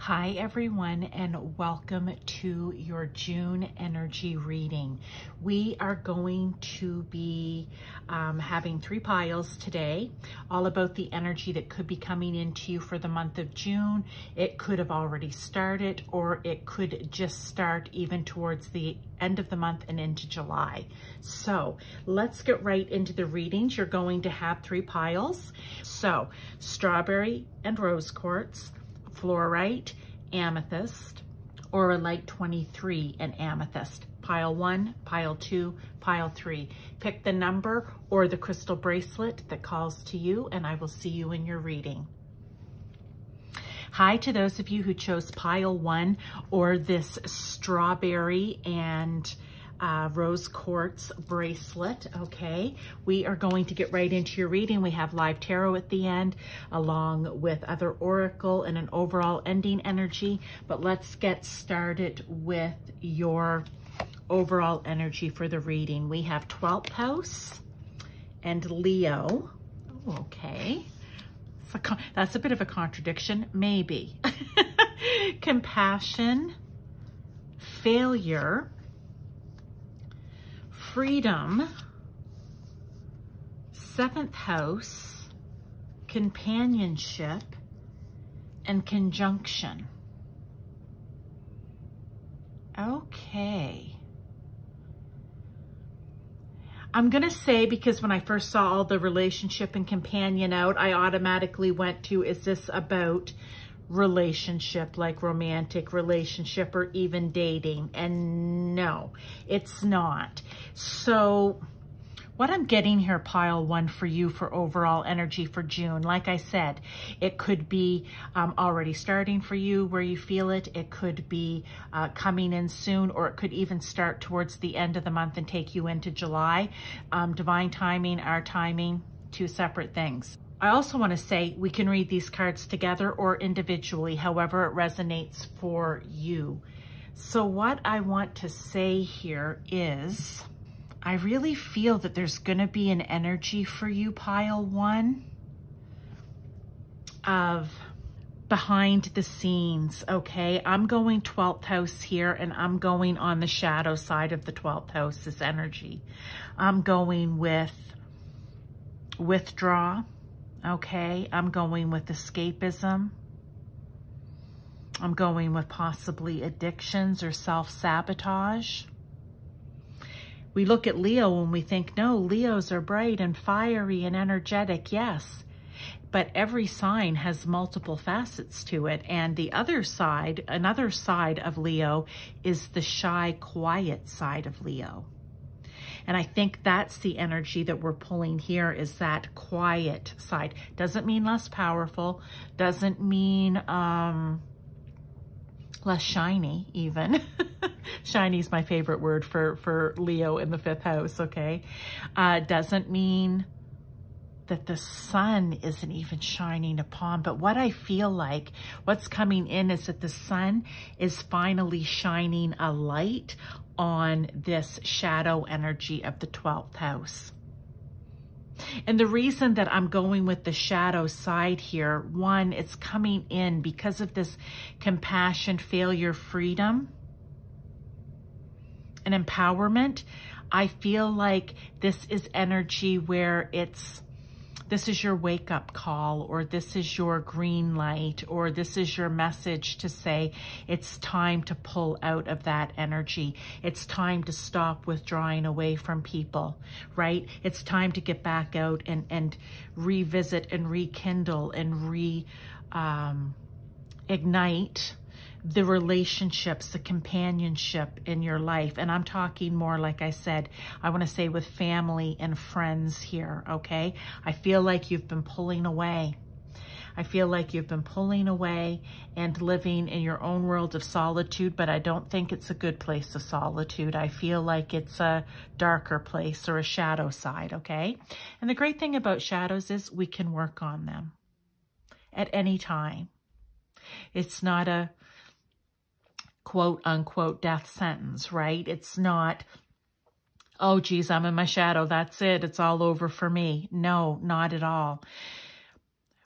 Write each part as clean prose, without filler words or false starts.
Hi everyone, and welcome to your June energy reading. We are going to be having 3 piles today, all about the energy that could be coming into you for the month of June. It could have already started, or it could just start even towards the end of the month and into July. So let's get right into the readings. You're going to have 3 piles. So strawberry and rose quartz, fluorite, amethyst, oraclereading 23 and amethyst. Pile 1, pile 2, pile 3. Pick the number or the crystal bracelet that calls to you, and I will see you in your reading. Hi to those of you who chose pile 1 or this strawberry and rose quartz bracelet. Okay, we are going to get right into your reading. We have live tarot at the end, along with other oracle and an overall ending energy. But let's get started with your overall energy for the reading. We have 12th house and Leo. Okay, so that's a bit of a contradiction, maybe. Compassion, failure, freedom, 7th house, companionship, and conjunction. Okay. I'm going to say, because when I first saw all the relationship and companion out, I automatically went to, is this about relationship, like romantic relationship or even dating? And no, it's not. So what I'm getting here, pile 1, for you for overall energy for June, like I said, it could be already starting for you where you feel it. It could be coming in soon, or it could even start towards the end of the month and take you into July. Divine timing, our timing, 2 separate things. I also want to say we can read these cards together or individually, however it resonates for you. So what I want to say here is, I really feel that there's going to be an energy for you, pile 1, of behind the scenes. Okay, I'm going 12th house here, and I'm going on the shadow side of the 12th house's energy. I'm going with withdraw. Okay, I'm going with escapism. I'm going with possibly addictions or self-sabotage. We look at Leo and we think, no, Leos are bright and fiery and energetic, yes. But every sign has multiple facets to it. And the other side, another side of Leo, is the shy, quiet side of Leo. And I think that's the energy that we're pulling here, is that quiet side. Doesn't mean less powerful, doesn't mean less shiny even. Shiny is my favorite word for Leo in the 5th house, okay? Doesn't mean that the sun isn't even shining upon, but what I feel like, what's coming in is that the sun is finally shining a light on this shadow energy of the 12th house. And the reason that I'm going with the shadow side here, 1, it's coming in because of this compassion, failure, freedom, and empowerment. I feel like this is energy where this is your wake-up call, or this is your green light, or this is your message to say it's time to pull out of that energy. It's time to stop withdrawing away from people, right? It's time to get back out and revisit and rekindle and ignite the relationships, the companionship in your life. And I'm talking more, like I said, I want to say with family and friends here, okay? I feel like you've been pulling away. I feel like you've been pulling away and living in your own world of solitude, but I don't think it's a good place of solitude. I feel like it's a darker place or a shadow side, okay? And the great thing about shadows is we can work on them at any time. It's not a quote unquote death sentence, right? It's not, oh geez, I'm in my shadow, that's it, it's all over for me. No, not at all.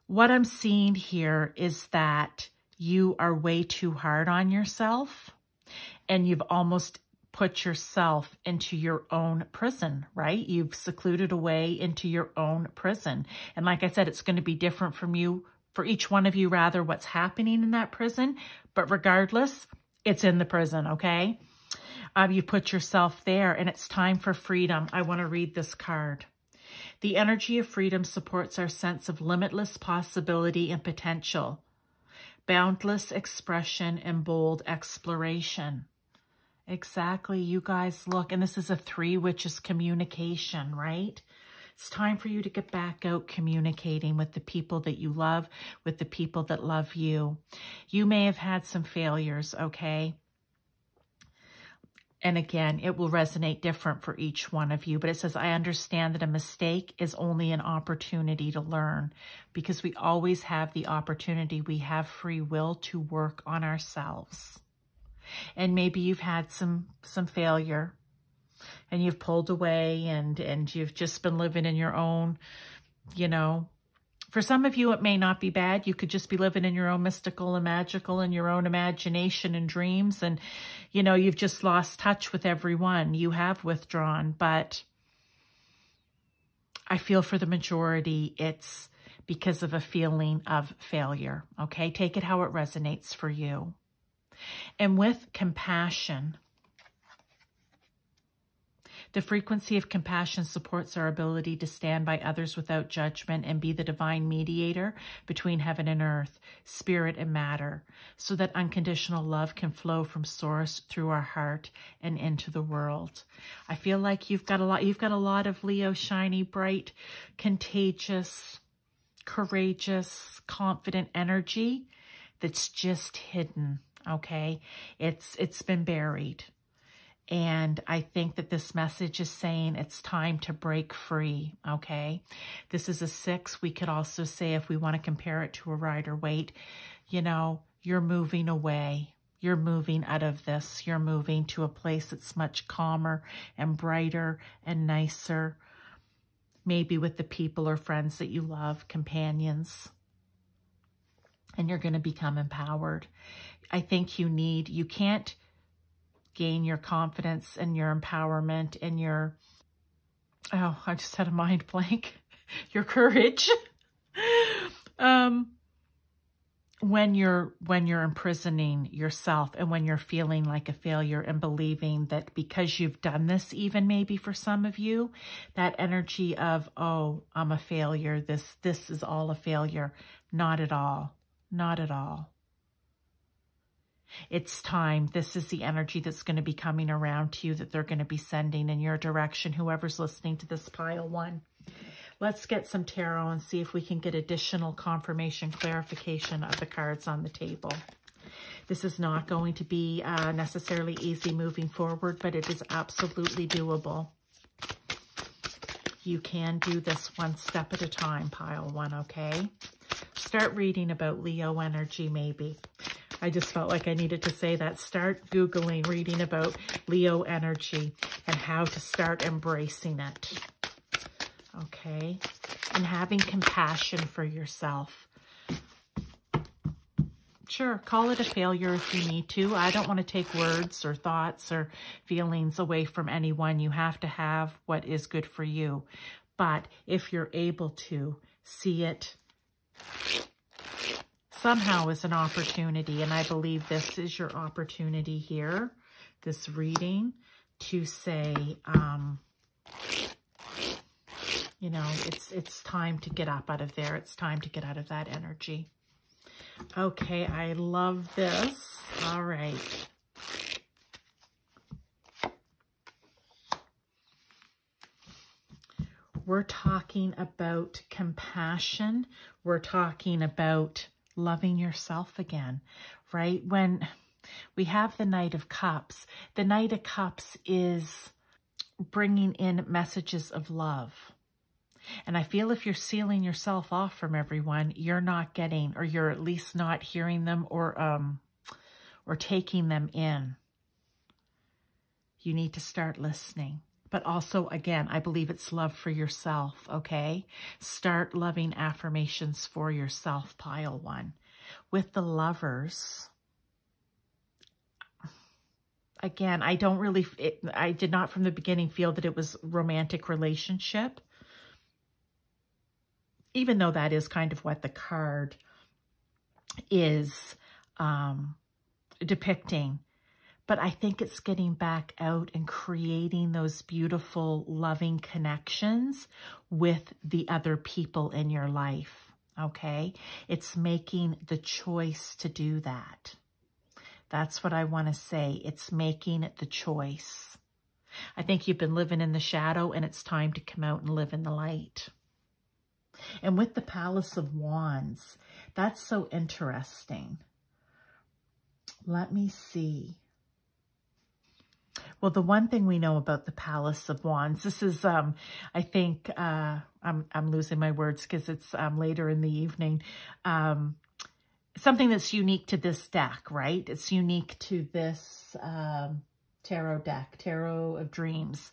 What I'm seeing here is that you are way too hard on yourself, and you've almost put yourself into your own prison, right? You've secluded away into your own prison. And like I said, it's going to be different from you, for each one of you, rather, what's happening in that prison. But regardless, it's in the prison, okay? You put yourself there, and it's time for freedom. I want to read this card. The energy of freedom supports our sense of limitless possibility and potential, boundless expression, and bold exploration. Exactly, you guys, look, and this is a 3, which is communication, right? It's time for you to get back out communicating with the people that you love, with the people that love you. You may have had some failures, okay? And again, it will resonate different for each one of you, but it says, I understand that a mistake is only an opportunity to learn, because we always have the opportunity. We have free will to work on ourselves. And maybe you've had some failure, and you've pulled away, and you've just been living in your own, you know, for some of you, it may not be bad. You could just be living in your own mystical and magical and your own imagination and dreams. And, you know, you've just lost touch with everyone. You have withdrawn, but I feel for the majority, it's because of a feeling of failure. Okay. Take it how it resonates for you. And with compassion, the frequency of compassion supports our ability to stand by others without judgment and be the divine mediator between heaven and earth, spirit and matter, so that unconditional love can flow from source through our heart and into the world. I feel like you've got a lot of Leo, shiny, bright, contagious, courageous, confident energy that's just hidden. Okay, it's been buried. And I think that this message is saying it's time to break free, okay? This is a 6. We could also say, if we want to compare it to a Rider-Waite, you know, you're moving away. You're moving out of this. You're moving to a place that's much calmer and brighter and nicer, maybe with the people or friends that you love, companions. And you're going to become empowered. I think you can't gain your confidence and your empowerment and your, oh, I just had a mind blank, your courage, when you're imprisoning yourself, and when you're feeling like a failure and believing that because you've done this, even maybe for some of you, that energy of, oh, I'm a failure, this is all a failure. Not at all. Not at all. It's time. This is the energy that's going to be coming around to you, that they're going to be sending in your direction, whoever's listening to this pile 1. Let's get some tarot and see if we can get additional confirmation, clarification of the cards on the table. This is not going to be necessarily easy moving forward, but it is absolutely doable. You can do this one step at a time, pile 1, okay? Start reading about Leo energy, maybe. I just felt like I needed to say that. Start Googling, reading about Leo energy and how to start embracing it. Okay? And having compassion for yourself. Sure, call it a failure if you need to. I don't want to take words or thoughts or feelings away from anyone. You have to have what is good for you. But if you're able to see it somehow as an opportunity, and I believe this is your opportunity here, this reading, to say, you know, it's time to get up out of there. It's time to get out of that energy. Okay, I love this. All right. We're talking about compassion. We're talking about loving yourself again, right? When we have the Knight of Cups, the Knight of Cups is bringing in messages of love. And I feel if you're sealing yourself off from everyone, you're not getting, or you're at least not hearing them or taking them in. You need to start listening. But also, again, I believe it's love for yourself, okay? Start loving affirmations for yourself, pile 1. With the Lovers, again, I don't really, I did not from the beginning feel that it was romantic relationship, even though that is kind of what the card is depicting. But I think it's getting back out and creating those beautiful, loving connections with the other people in your life, okay? It's making the choice to do that. That's what I want to say. It's making the choice. I think you've been living in the shadow and it's time to come out and live in the light. And with the Palace of Wands, that's so interesting. Let me see. Well, the one thing we know about the Palace of Wands, this is, I think, I'm losing my words because it's later in the evening. Something that's unique to this deck, right? It's unique to this tarot deck, Tarot of Dreams.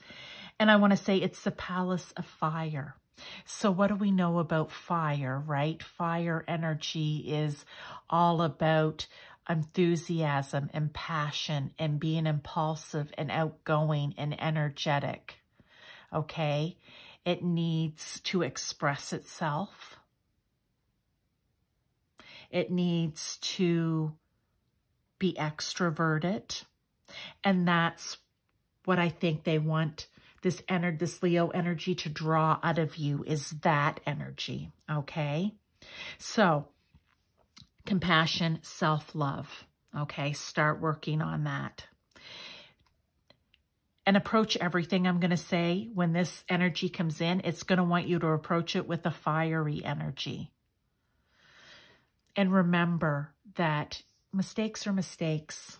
And I want to say it's the Palace of Fire. So what do we know about fire, right? Fire energy is all about enthusiasm and passion and being impulsive and outgoing and energetic, okay? It needs to express itself. It needs to be extroverted. And that's what I think they want this Leo energy to draw out of you, is that energy, okay? So, compassion, self-love, okay? Start working on that. And approach everything, I'm going to say, when this energy comes in, it's going to want you to approach it with a fiery energy. And remember that mistakes are mistakes.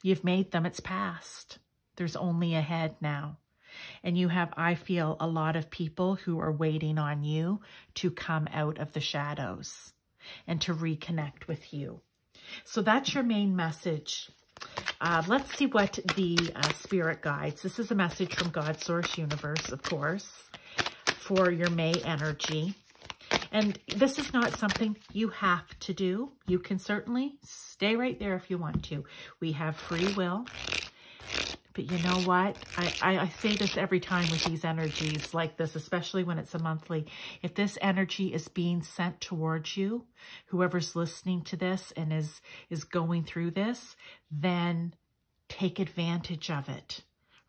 You've made them. It's past. There's only ahead now. And you have, I feel, a lot of people who are waiting on you to come out of the shadows and to reconnect with you. So that's your main message. Let's see what the Spirit guides. This is a message from God, Source, Universe, of course, for your May energy. And this is not something you have to do. You can certainly stay right there if you want to. We have free will. But you know what? I say this every time with these energies like this, especially when it's a monthly. If this energy is being sent towards you, whoever's listening to this and is going through this, then take advantage of it,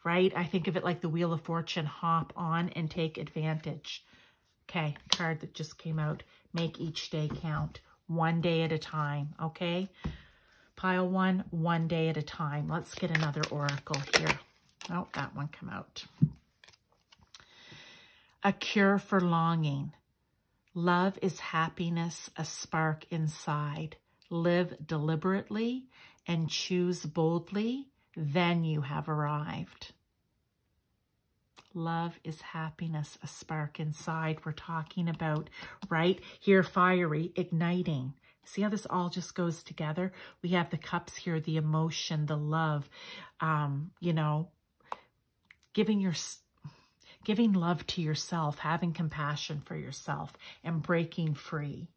right? I think of it like the Wheel of Fortune. Hop on and take advantage. Okay, card that just came out. Make each day count. One day at a time, okay? Pile one day at a time. Let's get another oracle here. Oh, that one come out. A cure for longing. Love is happiness, a spark inside. Live deliberately and choose boldly, then you have arrived. Love is happiness, a spark inside. We're talking about, right here, fiery, igniting. See how this all just goes together? We have the cups here, the emotion, the love, you know, giving love to yourself, having compassion for yourself, and breaking free.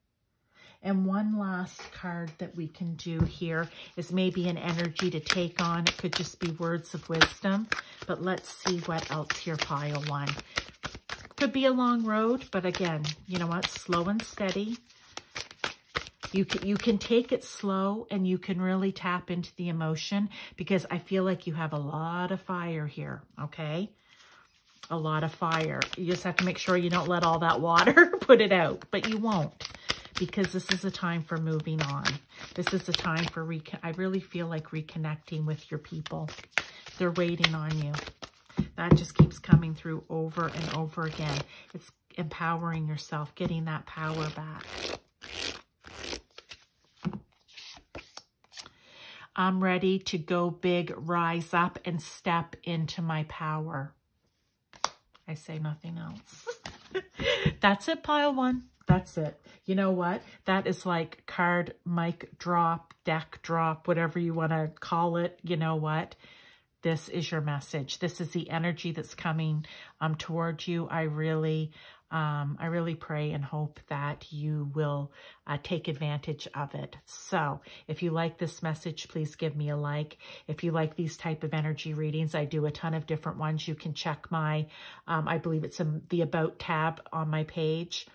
And one last card that we can do here is maybe an energy to take on. It could just be words of wisdom, but let's see what else here, pile one. Could be a long road, but again, you know what? Slow and steady. You can take it slow and you can really tap into the emotion, because I feel like you have a lot of fire here, okay? A lot of fire. You just have to make sure you don't let all that water put it out, but you won't, because this is a time for moving on. This is a time for, I really feel like reconnecting with your people. They're waiting on you. That just keeps coming through over and over again. It's empowering yourself, getting that power back. I'm ready to go big, rise up, and step into my power. I say nothing else. That's it, pile one. That's it. You know what? That is like card, mic drop, deck drop, whatever you want to call it. You know what? this is your message. This is the energy that's coming towards you. I really pray and hope that you will take advantage of it. So if you like this message, please give me a like. If you like these type of energy readings, I do a ton of different ones. You can check my, I believe it's in the About tab on my page.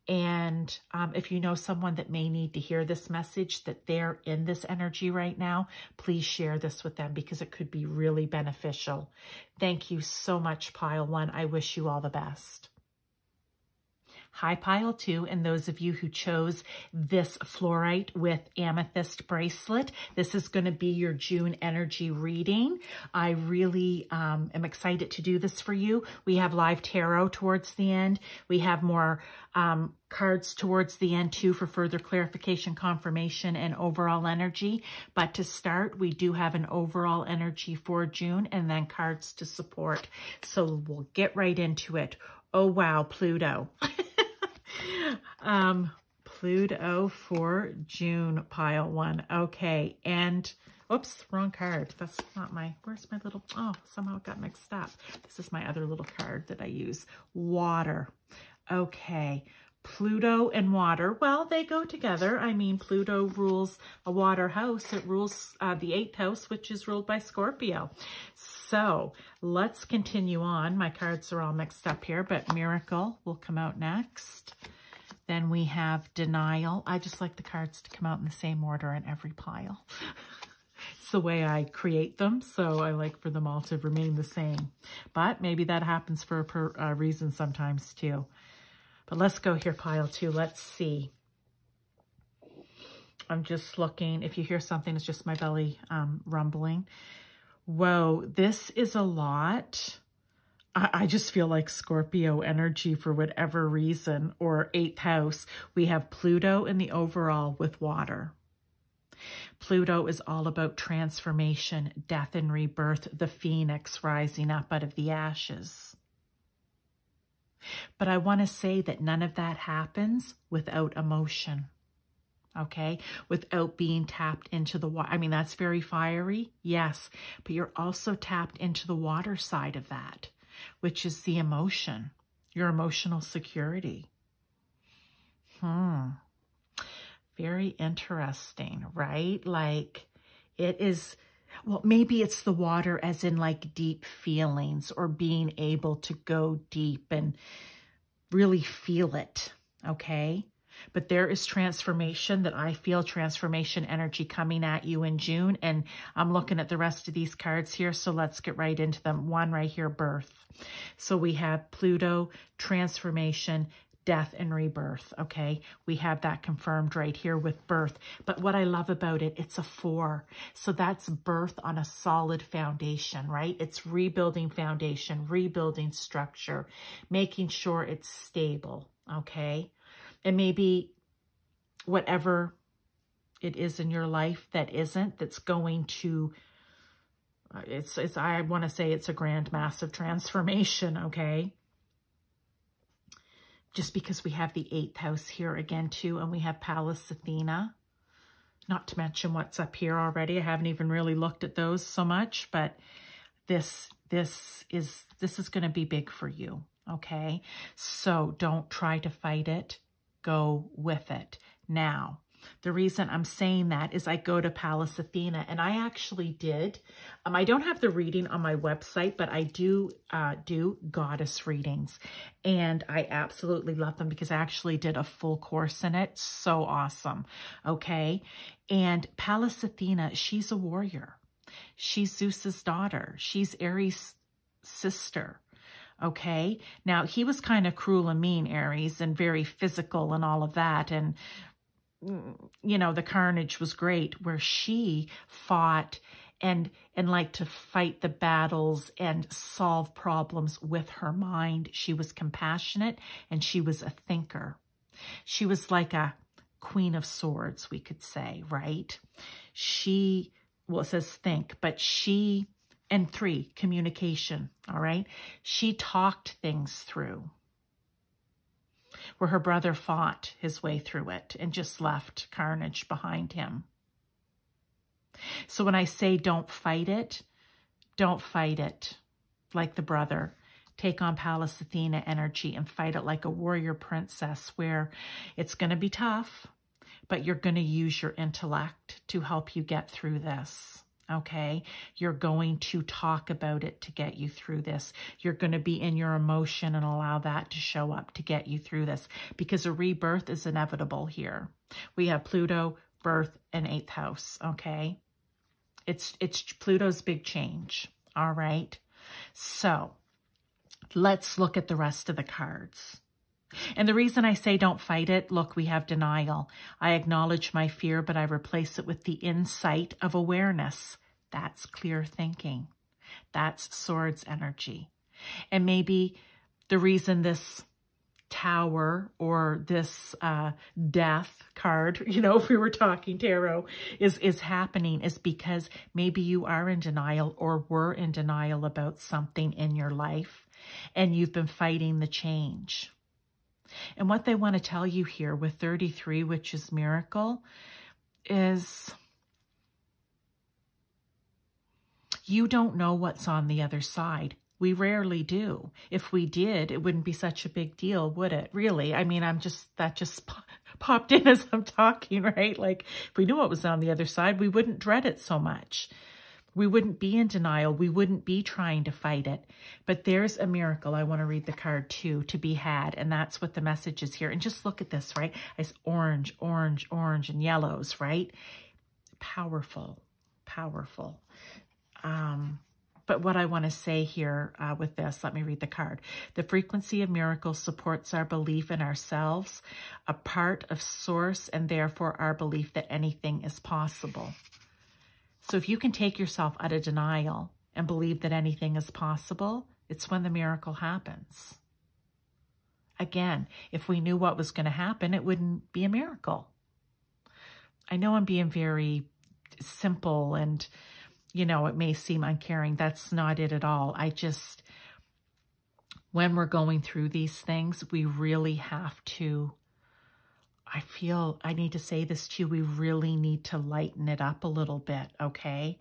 And if you know someone that may need to hear this message, that they're in this energy right now, please share this with them because it could be really beneficial. Thank you so much, Pile 1. I wish you all the best. Hi, Pile 2, and those of you who chose this fluorite with amethyst bracelet. This is going to be your June energy reading. I really am excited to do this for you. We have live tarot towards the end. We have more cards towards the end too for further clarification, confirmation, and overall energy. But to start, we do have an overall energy for June and then cards to support. So we'll get right into it. Oh, wow, Pluto. Pluto for June, Pile 1. Okay, and oops, wrong card. That's not my, where's my little, oh, somehow it got mixed up. This is my other little card that I use. Water. Okay, Pluto and water. Well, they go together. I mean, Pluto rules a water house. It rules the 8th house, which is ruled by Scorpio. So let's continue on. My cards are all mixed up here, but Miracle will come out next. Then we have Denial. I just like the cards to come out in the same order in every pile. It's the way I create them, so I like for them all to remain the same. But maybe that happens for a reason sometimes too. But let's go here, Pile 2. Let's see. I'm just looking. If you hear something, it's just my belly rumbling. Whoa, this is a lot. I just feel like Scorpio energy for whatever reason, or 8th house. We have Pluto in the overall with water. Pluto is all about transformation, death and rebirth, the phoenix rising up out of the ashes. But I want to say that none of that happens without emotion. Okay, without being tapped into the water. I mean, that's very fiery, yes, but you're also tapped into the water side of that, which is the emotion, your emotional security. Very interesting, right? Like it is, well, maybe it's the water as in like deep feelings or being able to go deep and really feel it, okay? But there is transformation that I feel, transformation energy coming at you in June. And I'm looking at the rest of these cards here. So let's get right into them. One right here, birth. So we have Pluto, transformation, death and rebirth. Okay. We have that confirmed right here with birth. But what I love about it, it's a 4. So that's birth on a solid foundation, right? It's rebuilding foundation, rebuilding structure, making sure it's stable. Okay. And maybe whatever it is in your life that isn't, that's going to, I want to say it's a grand, massive transformation, okay? Just because we have the 8th house here again too, and we have Pallas Athena, not to mention what's up here already. I haven't even really looked at those so much, but this is going to be big for you, okay? So don't try to fight it. Go with it. Now, the reason I'm saying that is I go to Pallas Athena, and I actually did. I don't have the reading on my website, but I do goddess readings, and I absolutely love them because I actually did a full course in it. So awesome. Okay. And Pallas Athena, she's a warrior. She's Zeus's daughter. She's Ares' sister. Okay. Now he was kind of cruel and mean, Aries, and very physical and all of that. And, you know, the carnage was great, where she fought and liked to fight the battles and solve problems with her mind. She was compassionate and she was a thinker. She was like a queen of swords, we could say, right? She, well, it says think, but she, and 3, communication, all right? She talked things through, where her brother fought his way through it and just left carnage behind him. So when I say don't fight it, Don't fight it like the brother. Take on Pallas Athena energy and fight it like a warrior princess, where it's going to be tough, but you're going to use your intellect to help you get through this. Okay, you're going to talk about it to get you through this. You're going to be in your emotion and allow that to show up to get you through this, because a rebirth is inevitable here. We have Pluto, birth, and 8th house. Okay, it's Pluto's big change. All right, so let's look at the rest of the cards. And the reason I say don't fight it, look, we have denial. I acknowledge my fear, but I replace it with the insight of awareness. That's clear thinking. That's swords energy. And maybe the reason this tower or this death card, you know, if we were talking tarot, is happening is because maybe you are in denial or were in denial about something in your life, and you've been fighting the change. And what they want to tell you here with 33, which is miracle, is you don't know what's on the other side. We rarely do. If we did, it wouldn't be such a big deal, would it? Really? I mean, that just popped in as I'm talking, right? Like, if we knew what was on the other side, we wouldn't dread it so much. We wouldn't be in denial. We wouldn't be trying to fight it. But there's a miracle. I want to read the card too, to be had. And that's what the message is here. And just look at this, right? It's orange, orange, orange, and yellows, right? Powerful, powerful. But what I want to say here with this, let me read the card. The frequency of miracles supports our belief in ourselves, a part of source, and therefore our belief that anything is possible. So if you can take yourself out of denial and believe that anything is possible, it's when the miracle happens. Again, if we knew what was going to happen, it wouldn't be a miracle. I know I'm being very simple and, you know, it may seem uncaring. That's not it at all. When we're going through these things, we really have to, I feel I need to say this to you, we really need to lighten it up a little bit, okay?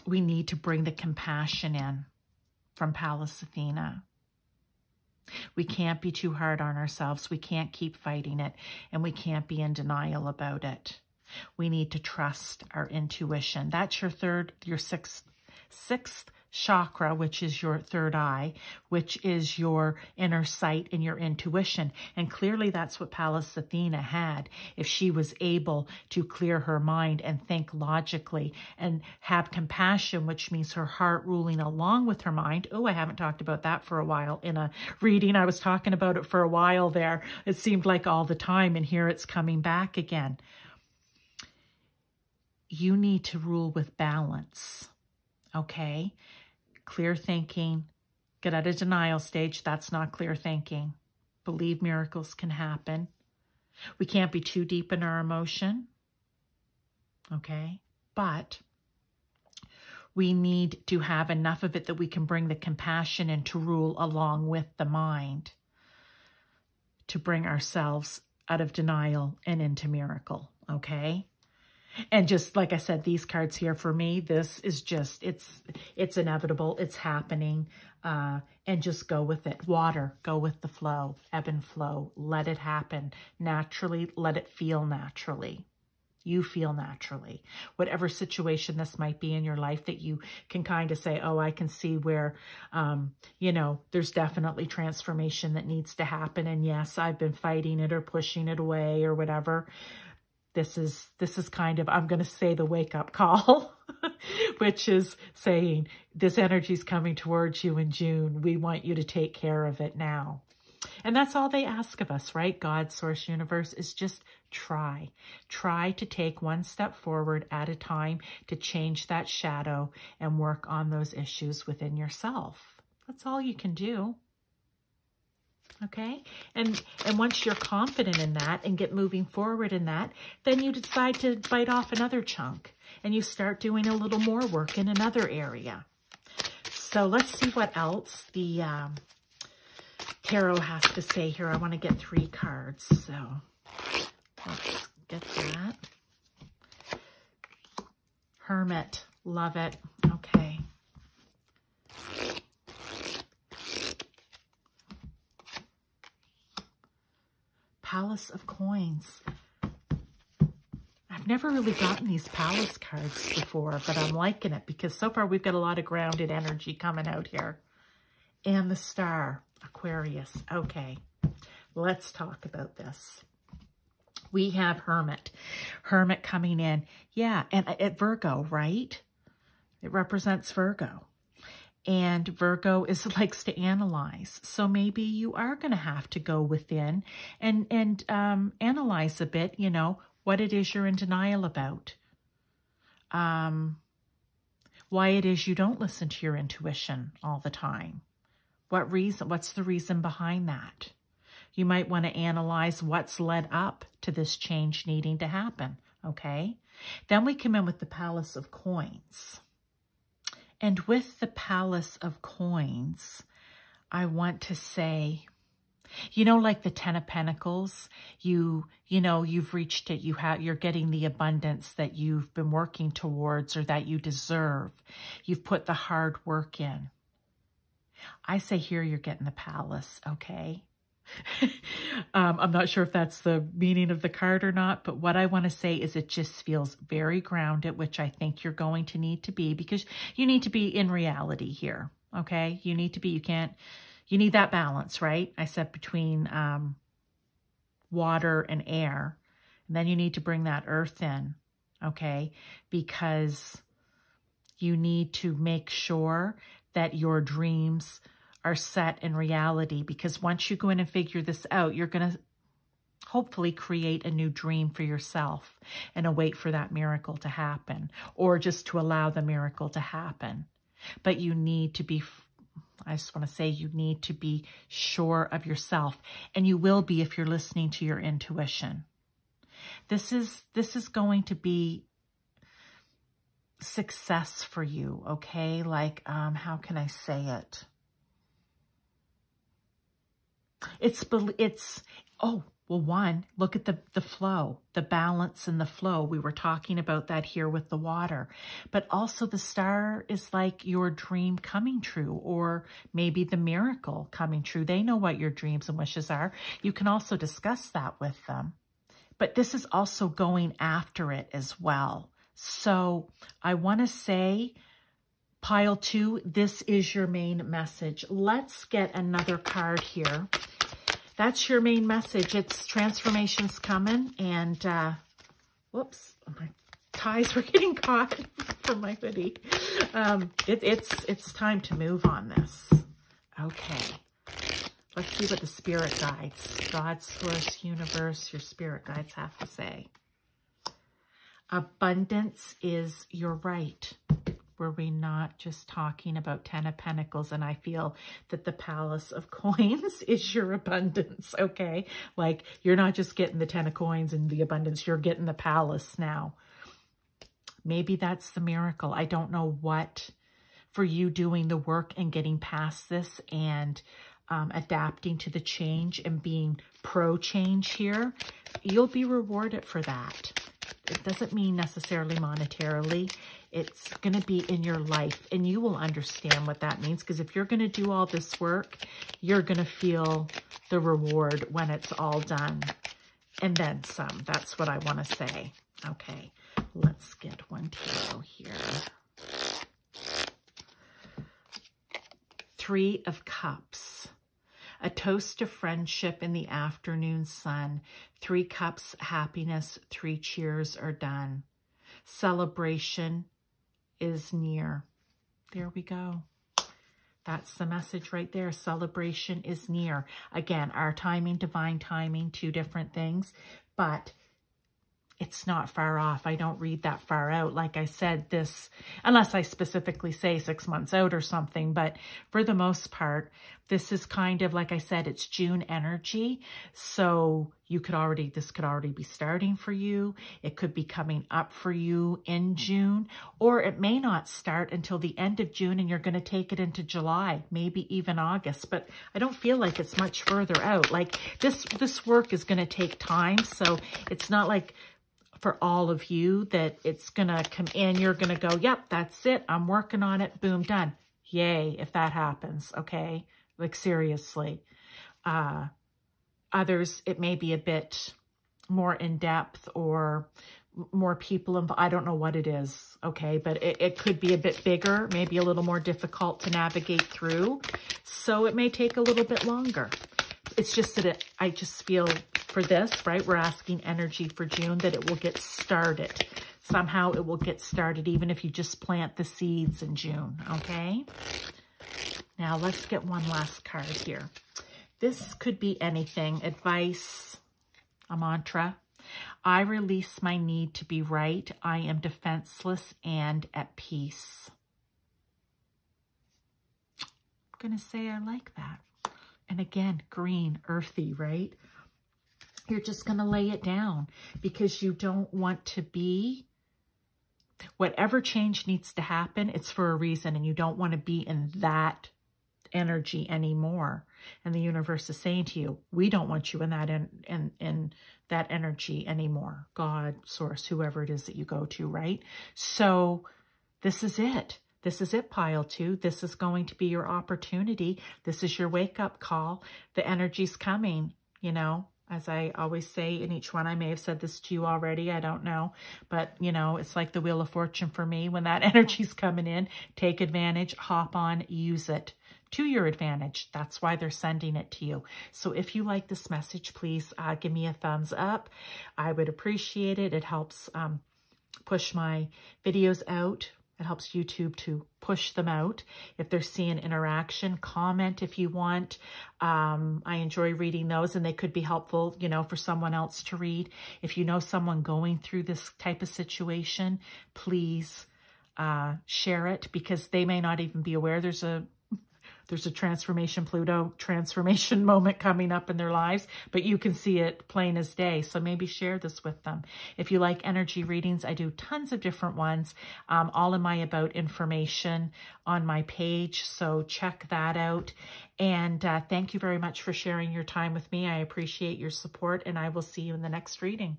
We need to bring the compassion in from Pallas Athena. We can't be too hard on ourselves. We can't keep fighting it, and we can't be in denial about it. We need to trust our intuition. That's your sixth chakra, which is your third eye, which is your inner sight and your intuition. And clearly that's what Pallas Athena had. If she was able to clear her mind and think logically and have compassion, which means her heart ruling along with her mind. Oh, I haven't talked about that for a while in a reading. I was talking about it for a while there. It seemed like all the time, and here it's coming back again. You need to rule with balance, okay? Clear thinking, get out of denial stage. That's not clear thinking. Believe miracles can happen. We can't be too deep in our emotion, okay? But we need to have enough of it that we can bring the compassion in to rule along with the mind to bring ourselves out of denial and into miracle, okay? And just like I said, these cards here for me, this is just, it's inevitable. It's happening. And just go with it. Water, go with the flow, ebb and flow. Let it happen naturally. Let it feel naturally. You feel naturally. Whatever situation this might be in your life that you can kind of say, oh, I can see where, you know, there's definitely transformation that needs to happen. And yes, I've been fighting it or pushing it away or whatever. This is kind of, I'm going to say the wake-up call, which is saying this energy is coming towards you in June. We want you to take care of it now. And that's all they ask of us, right? God, source, universe, is just try. Try to take one step forward at a time to change that shadow and work on those issues within yourself. That's all you can do. Okay, and once you're confident in that and get moving forward in that, then you decide to bite off another chunk and you start doing a little more work in another area. So let's see what else the tarot has to say here. I want to get 3 cards, so let's get that. Hermit, love it. Okay, Palace of Coins. I've never really gotten these Palace cards before, but I'm liking it because so far we've got a lot of grounded energy coming out here. And the Star, Aquarius. Okay, let's talk about this. We have Hermit. Hermit coming in. Yeah, and at Virgo, right? It represents Virgo. And Virgo likes to analyze. So maybe you are going to have to go within and analyze a bit, you know, what it is you're in denial about. Why it is you don't listen to your intuition all the time. What reason? What's the reason behind that? You might want to analyze what's led up to this change needing to happen, okay? Then we come in with the Palace of Coins. And with the Palace of Coins, I want to say, you know, like the Ten of Pentacles, you know, you've reached it. You're getting the abundance that you've been working towards or that you deserve. You've put the hard work in. I say here you're getting the Palace, okay? I'm not sure if that's the meaning of the card or not, but what I want to say is it just feels very grounded, which I think you're going to need to be because you need to be in reality here, okay? You need to be, you need that balance, right? I said between water and air, and then you need to bring that earth in, okay? Because you need to make sure that your dreams are set in reality, because once you go in and figure this out, you're going to hopefully create a new dream for yourself and wait for that miracle to happen, or just to allow the miracle to happen. But you need to be, I just want to say, you need to be sure of yourself, and you will be if you're listening to your intuition. This is going to be success for you, okay? Like, how can I say it? Oh, well, one, look at the flow, the balance and the flow. We were talking about that here with the water, but also the Star is like your dream coming true, or maybe the miracle coming true. They know what your dreams and wishes are. You can also discuss that with them, but this is also going after it as well. So I want to say, pile 2, this is your main message. Let's get another card here. That's your main message. It's transformations coming, and whoops, my ties were getting caught from my hoodie. It's time to move on this. Okay, let's see what the spirit guides, God, source, universe, your spirit guides have to say. Abundance is your right. Were we not just talking about Ten of Pentacles? And I feel that the Palace of Coins is your abundance, okay? Like, you're not just getting the 10 of coins and the abundance, you're getting the palace now. Maybe that's the miracle. I don't know what, for you doing the work and getting past this and adapting to the change and being pro-change here, you'll be rewarded for that. It doesn't mean necessarily monetarily. It's going to be in your life, and you will understand what that means, because if you're going to do all this work, you're going to feel the reward when it's all done, and then some. That's what I want to say. Okay, let's get one tarot here. 3 of Cups. A toast to friendship in the afternoon sun. 3 cups, happiness. 3 cheers are done. Celebration is near. There we go. That's the message right there. Celebration is near. Again, our timing, divine timing, 2 different things, but it's not far off. I don't read that far out. Like I said, this, unless I specifically say 6 months out or something, but for the most part, this is kind of, like I said, it's June energy. So this could already be starting for you. It could be coming up for you in June, or it may not start until the end of June and you're going to take it into July, maybe even August, but I don't feel like it's much further out. Like this work is going to take time. So it's not like for all of you that it's going to come in, you're going to go, yep, that's it. I'm working on it. Boom, done. Yay, if that happens. Okay. Like seriously. Others, it may be a bit more in depth or more people. I don't know what it is, okay? But it could be a bit bigger, maybe a little more difficult to navigate through. So it may take a little bit longer. It's just that I just feel for this, right? We're asking energy for June that it will get started. Somehow it will get started, even if you just plant the seeds in June, okay? Now let's get one last card here. This could be anything. Advice, a mantra. I release my need to be right. I am defenseless and at peace. I'm going to say I like that. And again, green, earthy, right? You're just going to lay it down because you don't want to be, whatever change needs to happen, it's for a reason, and you don't want to be in that energy anymore. And the universe is saying to you, we don't want you in that in that energy anymore. God, source, whoever it is that you go to, right? So this is it. This is it, pile 2. This is going to be your opportunity. This is your wake-up call. The energy's coming, you know. As I always say in each one, I may have said this to you already, I don't know. But, you know, it's like the Wheel of Fortune for me. When that energy's coming in, take advantage, hop on, use it to your advantage. That's why they're sending it to you. So if you like this message, please give me a thumbs up. I would appreciate it. It helps push my videos out. It helps YouTube to push them out. If they're seeing interaction, comment if you want. I enjoy reading those, and they could be helpful, you know, for someone else to read. If you know someone going through this type of situation, please share it, because they may not even be aware there's a transformation, Pluto transformation moment coming up in their lives, but you can see it plain as day. So maybe share this with them. If you like energy readings, I do tons of different ones, all in my about information on my page. So check that out. And thank you very much for sharing your time with me. I appreciate your support, and I will see you in the next reading.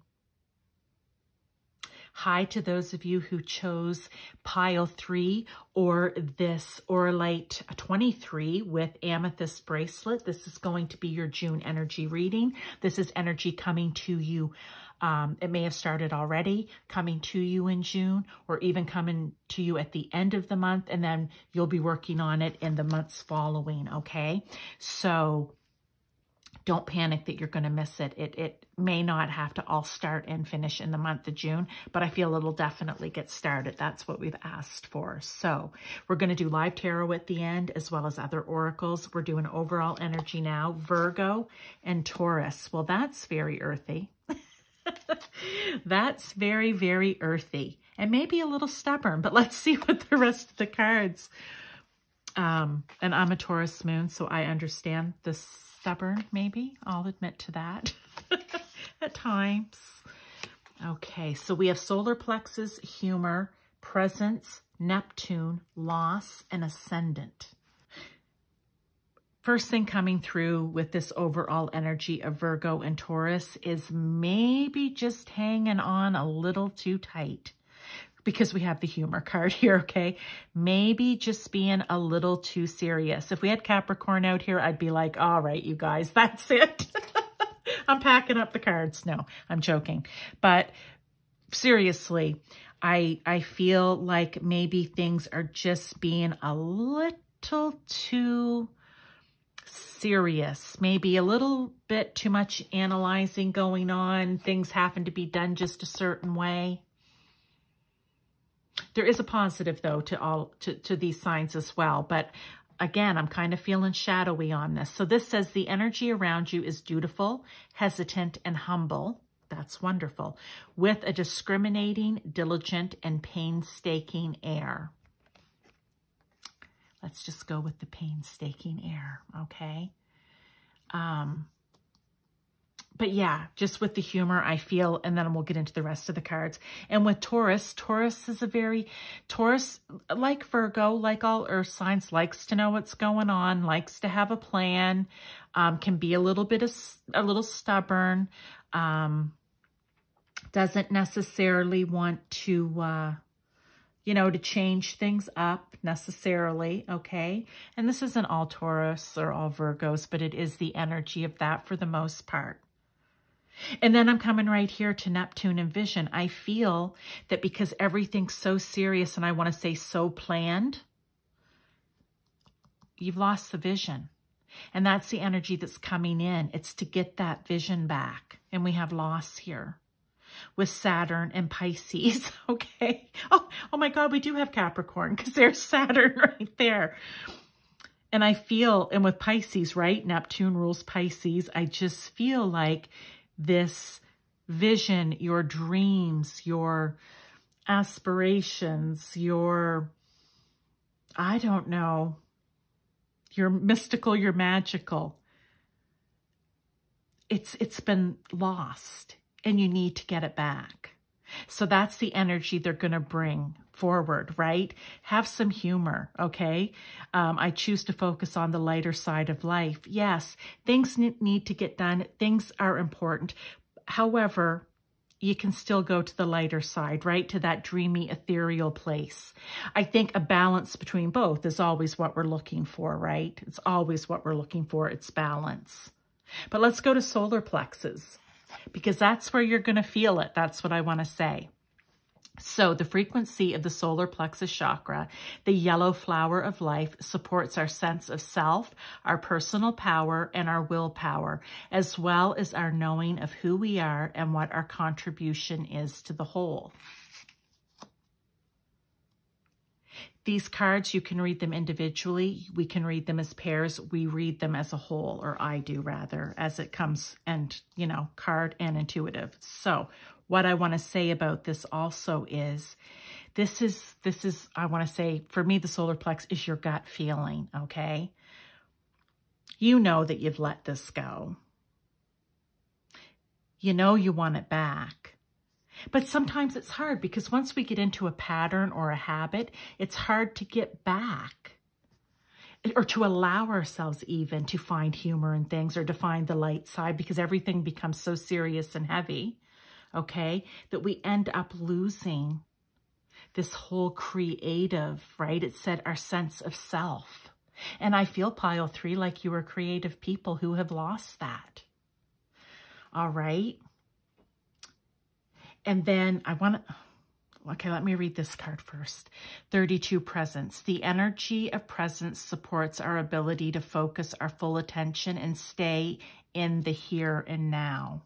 Hi to those of you who chose pile 3 or this Oraclereading 23 with Amethyst bracelet. This is going to be your June energy reading. This is energy coming to you. It may have started already, coming to you in June, or even coming to you at the end of the month, and then you'll be working on it in the months following, okay? So don't panic that you're going to miss it. It may not have to all start and finish in the month of June, but I feel it'll definitely get started. That's what we've asked for. So we're going to do live tarot at the end, as well as other oracles. We're doing overall energy now, Virgo and Taurus. Well, that's very earthy. That's very, very earthy, and maybe a little stubborn, but let's see what the rest of the cards. And I'm a Taurus moon, so I understand this. Stubborn, maybe. I'll admit to that at times. Okay, so we have solar plexus, humor, presence, Neptune, loss, and ascendant. First thing coming through with this overall energy of Virgo and Taurus is maybe just hanging on a little too tight, because we have the humor card here, okay? Maybe just being a little too serious. If we had Capricorn out here, I'd be like, all right, you guys, that's it. I'm packing up the cards. No, I'm joking. But seriously, I feel like maybe things are just being a little too serious. Maybe a little bit too much analyzing going on. Things having to be done just a certain way. There is a positive, though, to these signs as well. But again, I'm kind of feeling shadowy on this. So this says the energy around you is dutiful, hesitant, and humble. That's wonderful. With a discriminating, diligent, and painstaking air. Let's just go with the painstaking air, okay? But yeah, just with the humor, I feel, and then we'll get into the rest of the cards. And with Taurus, Taurus is Taurus, like Virgo, like all earth signs, likes to know what's going on, likes to have a plan, can be a little stubborn, doesn't necessarily want to you know, to change things up necessarily, okay? And this isn't all Taurus or all Virgos, but it is the energy of that for the most part. And then I'm coming right here to Neptune and vision. I feel that because everything's so serious, and I want to say so planned, you've lost the vision. And that's the energy that's coming in. It's to get that vision back. And we have loss here with Saturn and Pisces, okay? Oh my God, we do have Capricorn because there's Saturn right there. And I feel, and with Pisces, right? Neptune rules Pisces. I just feel like this vision, your dreams, your aspirations, your, I don't know, your mystical, your magical, it's been lost. And you need to get it back. So that's the energy they're going to bring forward, right? Have some humor, okay? I choose to focus on the lighter side of life. Yes, things need to get done. Things are important. However, you can still go to the lighter side, right? To that dreamy, ethereal place. I think a balance between both is always what we're looking for, right? It's always what we're looking for. It's balance. But let's go to solar plexus, because that's where you're going to feel it. That's what I want to say. So the frequency of the solar plexus chakra, the yellow flower of life, supports our sense of self, our personal power, and our willpower, as well as our knowing of who we are and what our contribution is to the whole. These cards, you can read them individually. We can read them as pairs. We read them as a whole, or I do rather, as it comes, and, you know, card and intuitive. So what I want to say about this also is, this is, I want to say, for me, the solar plex is your gut feeling, okay? You know that you've let this go. You know you want it back. But sometimes it's hard because once we get into a pattern or a habit, it's hard to get back, or to allow ourselves even to find humor in things, or to find the light side, because everything becomes so serious and heavy, okay, that we end up losing this whole creative, right? It said our sense of self. And I feel, pile 3, like you are creative people who have lost that. All right. And then I want to, okay, let me read this card first. 32, presence. The energy of presence supports our ability to focus our full attention and stay in the here and now.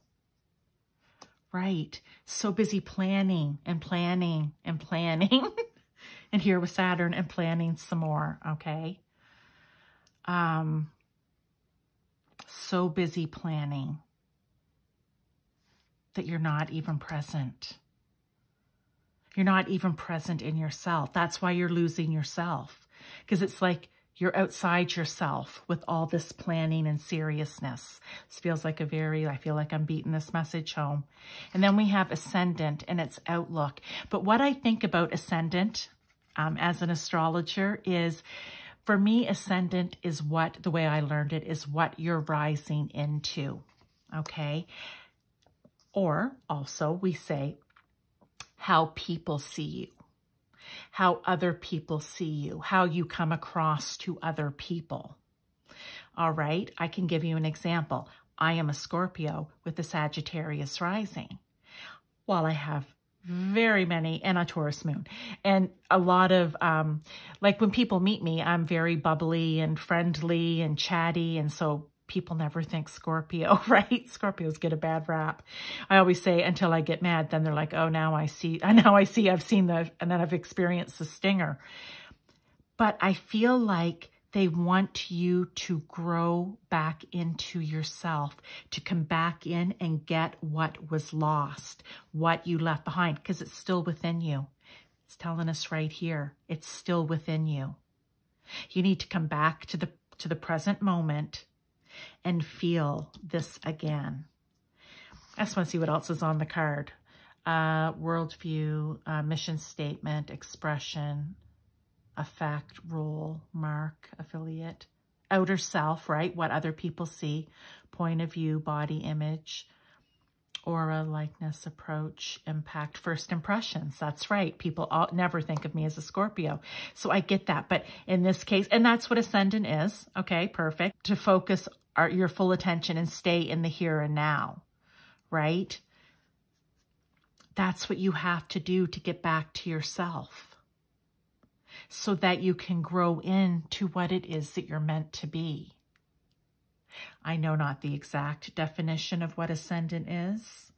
Right. So busy planning and planning and planning. And here with Saturn, and planning some more, okay? So busy planning that you're not even present. You're not even present in yourself. That's why you're losing yourself. Because it's like you're outside yourself with all this planning and seriousness. This feels like I feel like I'm beating this message home. And then we have ascendant and its outlook. But what I think about ascendant as an astrologer is, for me, ascendant is what, the way I learned it, is what you're rising into, okay? Or also we say how people see you, how other people see you, how you come across to other people. All right, I can give you an example. I am a Scorpio with a Sagittarius rising. While I have very many, and a Taurus moon, and a lot of, like when people meet me, I'm very bubbly and friendly and chatty, and so people never think Scorpio, right? Scorpios get a bad rap. I always say, until I get mad, then they're like, oh, now I see, I've seen the, and then I've experienced the stinger. But I feel like they want you to grow back into yourself, to come back in and get what was lost, what you left behind, because it's still within you. It's telling us right here, it's still within you. You need to come back to the present moment and feel this again. I just want to see what else is on the card. Worldview, mission statement, expression, effect, role, mark, affiliate, outer self, right? What other people see, point of view, body image, Aura, likeness, approach, impact, first impressions. That's right. People never think of me as a Scorpio. So I get that. But in this case, and that's what ascendant is. Okay, perfect. To focus your full attention and stay in the here and now, right? That's what you have to do to get back to yourself so that you can grow into what it is that you're meant to be. I know not the exact definition of what ascendant is,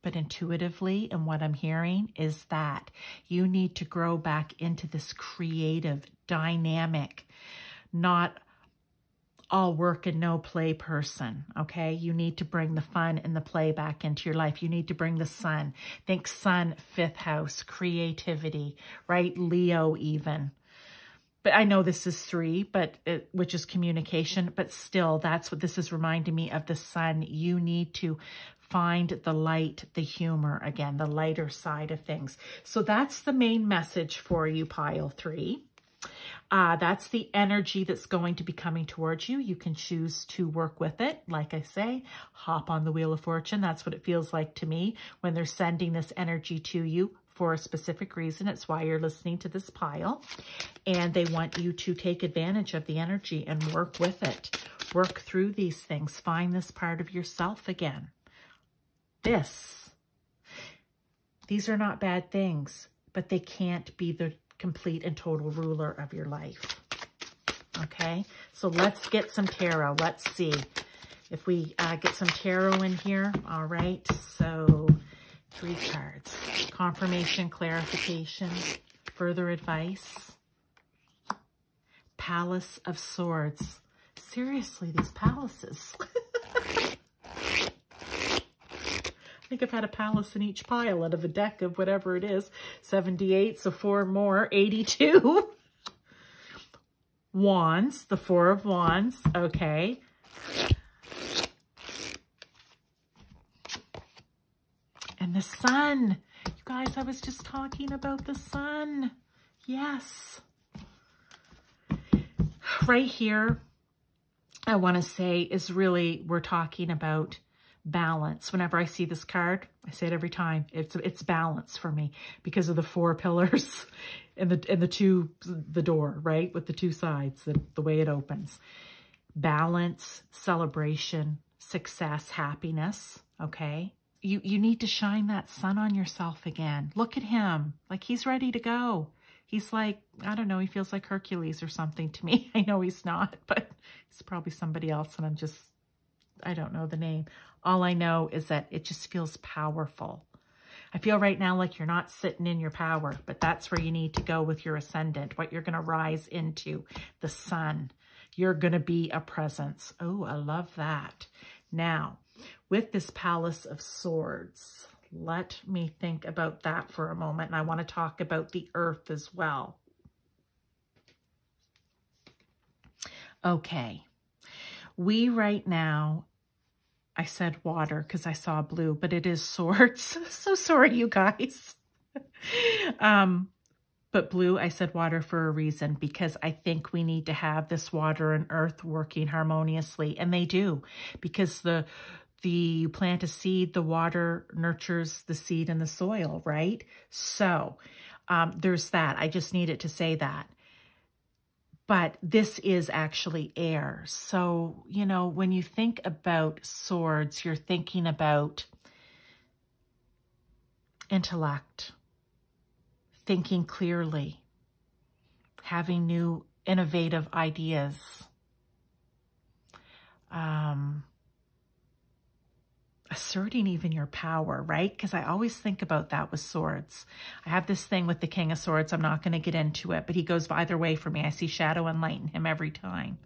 but intuitively and what I'm hearing is that you need to grow back into this creative, dynamic, not all work and no play person, okay? You need to bring the fun and the play back into your life. You need to bring the sun. Think sun, 5th house, creativity, right? Leo even. But I know this is 3, which is communication, but still, that's what this is reminding me of the sun. You need to find the light, the humor, again, the lighter side of things. So that's the main message for you, pile 3. That's the energy that's going to be coming towards you. You can choose to work with it. Like I say, hop on the Wheel of Fortune. That's what it feels like to me when they're sending this energy to you for a specific reason. It's why you're listening to this pile. And they want you to take advantage of the energy and work with it. Work through these things. Find this part of yourself again. These are not bad things, but they can't be the complete and total ruler of your life. Okay, so let's get some tarot. Let's see if we get some tarot in here. All right, so 3 cards. Confirmation, clarification, further advice. Palace of Swords. Seriously, these palaces. I think I've had a palace in each pile out of a deck of whatever it is. 78, so 4 more, 82. Wands, the 4 of Wands, okay. And the sun. You guys, I was just talking about the sun. Yes. Right here, I want to say is really, we're talking about balance. Whenever I see this card, I say it every time. It's balance for me because of the 4 pillars and the door, right? With the 2 sides, the way it opens. Balance, celebration, success, happiness, okay? You need to shine that sun on yourself again. Look at him. Like he's ready to go. He's like, I don't know, he feels like Hercules or something to me. I know he's not, but he's probably somebody else and I don't know the name. All I know is that it just feels powerful. I feel right now like you're not sitting in your power, but that's where you need to go with your ascendant, what you're going to rise into, the sun. You're going to be a presence. Oh, I love that. Now, with this Palace of Swords, let me think about that for a moment. And I want to talk about the earth as well. Okay. We right now, I said water because I saw blue, but it is swords. So sorry, you guys. But blue, I said water for a reason because I think we need to have this water and earth working harmoniously. And they do, because you plant a seed, the water nurtures the seed in the soil, right? So there's that. I just needed to say that. But this is actually air. So, you know, when you think about swords, you're thinking about intellect, thinking clearly, having new innovative ideas, asserting even your power, right? Because I always think about that with swords. I have this thing with the King of Swords. I'm not going to get into it, but he goes either way for me. I see shadow and light in him every time.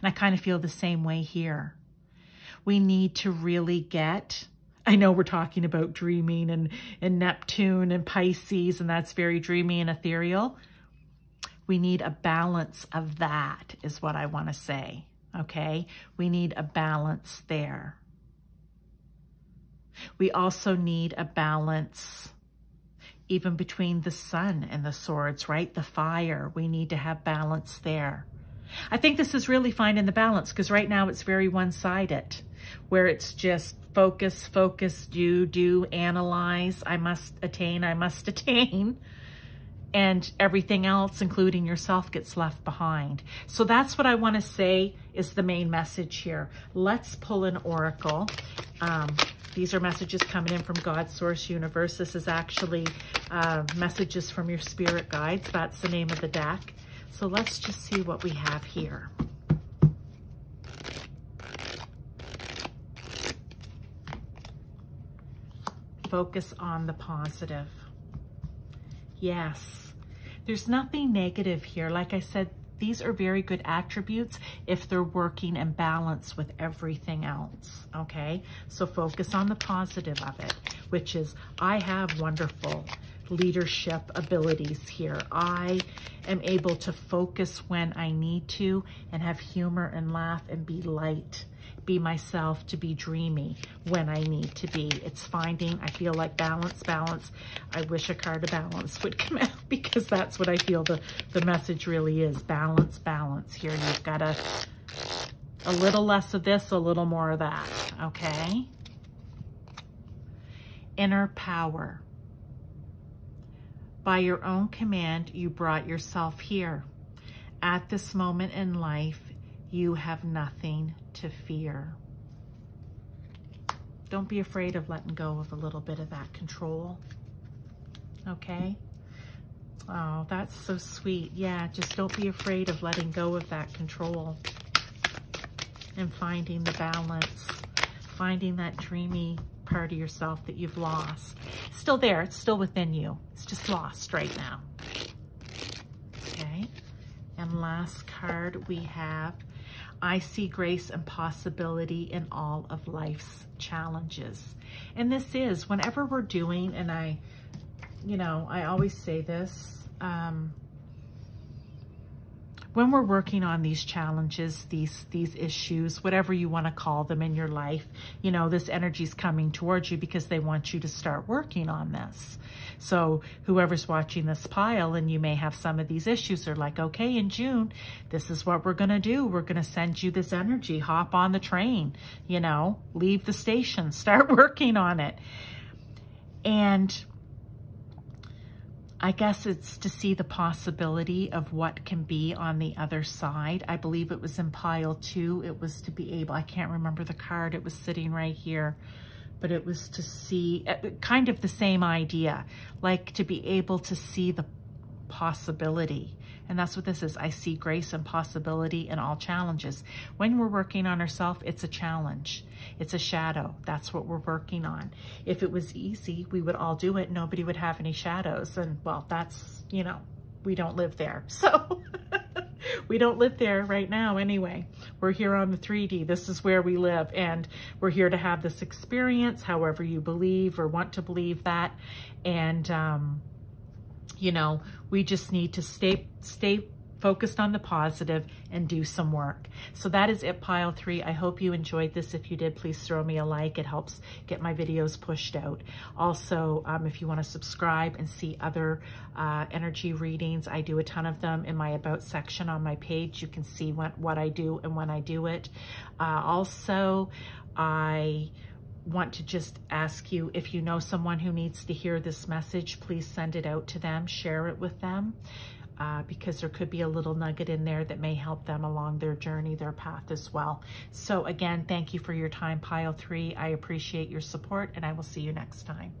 And I kind of feel the same way here. We need to really get, I know we're talking about dreaming and Neptune and Pisces, and that's very dreamy and ethereal. We need a balance of that is what I want to say, okay? We need a balance there. We also need a balance even between the sun and the swords, right? The fire, we need to have balance there. I think this is really finding the balance, because right now it's very one-sided, where it's just focus, focus, do, analyze, I must attain, and everything else, including yourself, gets left behind. So that's what I want to say is the main message here. Let's pull an oracle. These are messages coming in from God, Source, Universe. This is actually messages from your spirit guides. That's the name of the deck. So let's just see what we have here. Focus on the positive. Yes, there's nothing negative here. Like I said, these are very good attributes if they're working in balance with everything else, okay? So focus on the positive of it, which is I have wonderful leadership abilities here. I am able to focus when I need to and have humor and laugh and be light. Be myself, to be dreamy when I need to be. It's finding, I feel like balance. I wish a card of balance would come out, because that's what I feel the message really is. Balance. Here you've got a little less of this, a little more of that, okay? Inner power. By your own command, you brought yourself here. At this moment in life, you have nothing to fear. Don't be afraid of letting go of a little bit of that control. Okay? Oh, that's so sweet. Yeah, just don't be afraid of letting go of that control and finding the balance, finding that dreamy part of yourself that you've lost. It's still there. It's still within you. It's just lost right now. Okay? And last card we have, I see grace and possibility in all of life's challenges. And this is, whenever we're doing, and I always say this, when we're working on these challenges, these issues, whatever you want to call them in your life, this energy's coming towards you because they want you to start working on this. So whoever's watching this pile, and you may have some of these issues, are like, okay, in June, this is what we're going to do. We're going to send you this energy. Hop on the train, leave the station, start working on it. And I guess it's to see the possibility of what can be on the other side. I believe it was in pile 2. It was to be able, I can't remember the card. It was sitting right here, but it was to see kind of the same idea, like to be able to see the possibility. And that's what this is. I see grace and possibility in all challenges. When we're working on ourselves, it's a challenge. It's a shadow. That's what we're working on. If it was easy, we would all do it. Nobody would have any shadows. And well, that's, we don't live there. So we don't live there right now anyway. We're here on the 3D. This is where we live. And we're here to have this experience, however you believe or want to believe that. And, we just need to stay focused on the positive and do some work. So that is it, pile 3. I hope you enjoyed this. If you did, please throw me a like. It helps get my videos pushed out. Also, if you want to subscribe and see other energy readings, I do a ton of them in my About section on my page. You can see what I do and when I do it. Also, I want to just ask you, if you know someone who needs to hear this message, please send it out to them, share it with them, because there could be a little nugget in there that may help them along their journey, their path as well. So again, thank you for your time, pile 3. I appreciate your support, and I will see you next time.